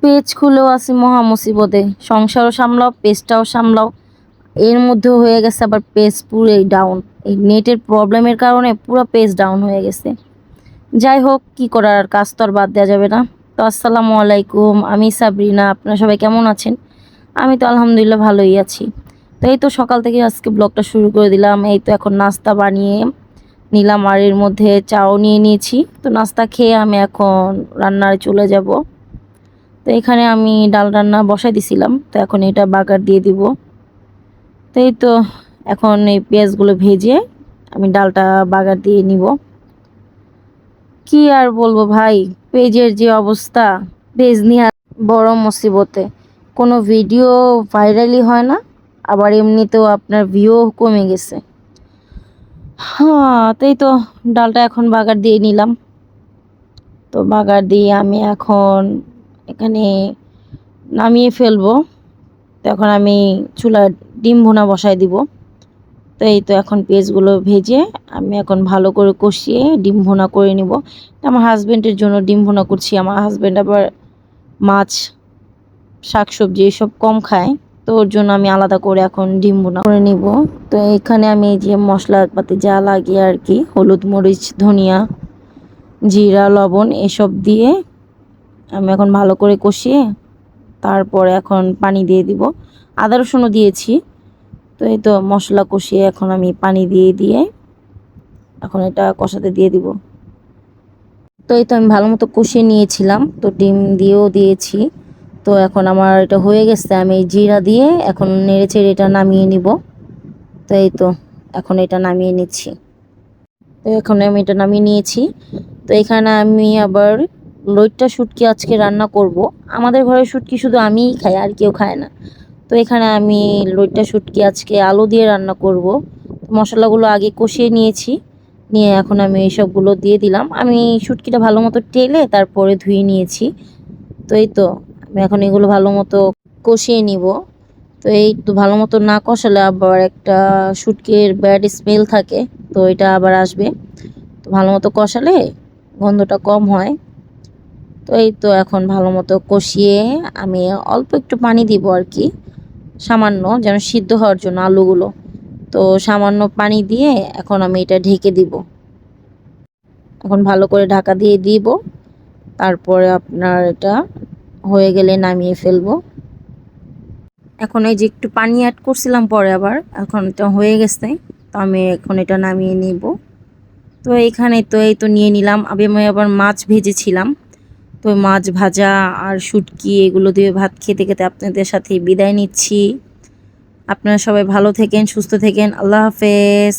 Page খুলেও আছি মহা মুসিবতে, সংসারও সামলাও পেজটাও সামলাও, এর মধ্যেও হয়ে গেছে আবার পেজ পুরোই ডাউন। এই নেটের প্রবলেমের কারণে পুরো পেজ ডাউন হয়ে গেছে। যাই হোক, কি করার, আর কাজ তো আর বাদ দেওয়া যাবে না। তো আসসালামু আলাইকুম, আমি সাবরিনা। আপনারা সবাই কেমন আছেন? আমি তো আলহামদুলিল্লাহ ভালোই আছি। তো এই তো সকাল থেকে আজকে ব্লগটা শুরু করে দিলাম। এই তো এখন নাস্তা বানিয়ে নিলাম, আর এর মধ্যে চাও নিয়ে নিয়েছি। তো নাস্তা খেয়ে আমি এখন রান্নায় চলে যাব। তো এখানে আমি ডাল রান্না বসাই দিছিলাম, তো এখন এটা বাগার দিয়ে দিব। তো এই তো এখন এই পেঁয়াজগুলো ভেজে আমি ডালটা বাগার দিয়ে নিব। কি আর বলবো ভাই, পেজের যে অবস্থা, পেজ নিয়ে বড় মুসিবতে। কোনো ভিডিও ভাইরালই হয় না, আবার এমনিতেও আপনার ভিউ কমে গেছে। হ্যাঁ, তাই তো ডালটা এখন বাগার দিয়ে নিলাম। তো বাগার দিয়ে আমি এখন এখানে নামিয়ে ফেলবো। তো এখন আমি চুলায় ডিম ভুনা বসাই দিব। তো এই তো এখন পেঁয়াজগুলো ভেজে আমি এখন ভালো করে কষিয়ে ডিম ভুনা করে নিব। আমার হাজব্যান্ডের জন্য ডিম ভুনা করছি। আমার হাজব্যান্ড আবার মাছ শাকসবজি এসব কম খায়, তো ওর জন্য আমি আলাদা করে এখন ডিম ভুনা করে নিব। তো এখানে আমি এই যে মশলাপাতি যা লাগে আর কি, হলুদ মরিচ ধনিয়া জিরা লবণ এসব দিয়ে আমি এখন ভালো করে কষিয়ে তারপরে এখন পানি দিয়ে দিব। আদা রসুনও দিয়েছি। তো এই তো মশলা কষিয়ে এখন আমি পানি দিয়ে এখন এটা কষাতে দিয়ে দিব। তো এই তো আমি ভালো মতো কষিয়ে নিয়েছিলাম, তো ডিম দিয়েও দিয়েছি। তো এখন আমার এটা হয়ে গেছে, আমি জিরা দিয়ে এখন নেড়ে চেড়ে এটা নামিয়ে নিব। তো এই তো এখন এটা নামিয়ে নিচ্ছি। তো এখন আমি এটা নামিয়ে নিয়েছি। তো এখানে আমি আবার লইট্টা শুটকি আজকে রান্না করব। আমাদের ঘরে শুটকি শুধু আমিই খাই, আর কেউ খায় না। তো এখানে আমি লইট্টা শুটকি আজকে আলু দিয়ে রান্না করব। মশলাগুলো আগে কষিয়ে নিয়েছি, নিয়ে এখন আমি এইসবগুলো দিয়ে দিলাম। আমি শুটকিটা ভালো মতো টেলে তারপরে ধুয়ে নিয়েছি। তো এই তো আমি এখন এগুলো ভালো মতো কষিয়ে নিব। তো এই তো ভালো মতো না কষালে আবার একটা শুটকির ব্যাড স্মেল থাকে, তো এটা আবার আসবে। তো ভালো মতো কষালে গন্ধটা কম হয়। তো এই তো এখন ভালো মতো কষিয়ে আমি অল্প একটু পানি দিব আর কি, সামান্য, যেন সিদ্ধ হওয়ার জন্য আলুগুলো। তো সামান্য পানি দিয়ে এখন আমি এটা ঢেকে দিব। এখন ভালো করে ঢাকা দিয়ে দিব। তারপরে আপনার এটা হয়ে গেলে নামিয়ে ফেলবো। এখন এই যে একটু পানি অ্যাড করছিলাম পরে আবার, এখন এটা হয়ে গেছে। তো আমি এখন এটা নামিয়ে নিব। তো এইখানে তো এই তো নিয়ে নিলাম। আমি আবার মাছ ভেজেছিলাম, তো মাছ ভাজা আর শুটকি এগুলো দিয়ে ভাত খেতে খেতে আপনাদের সাথে বিদায় নিচ্ছি। আপনারা সবাই ভালো থেকেন, সুস্থ থেকেন। আল্লাহ হাফেজ।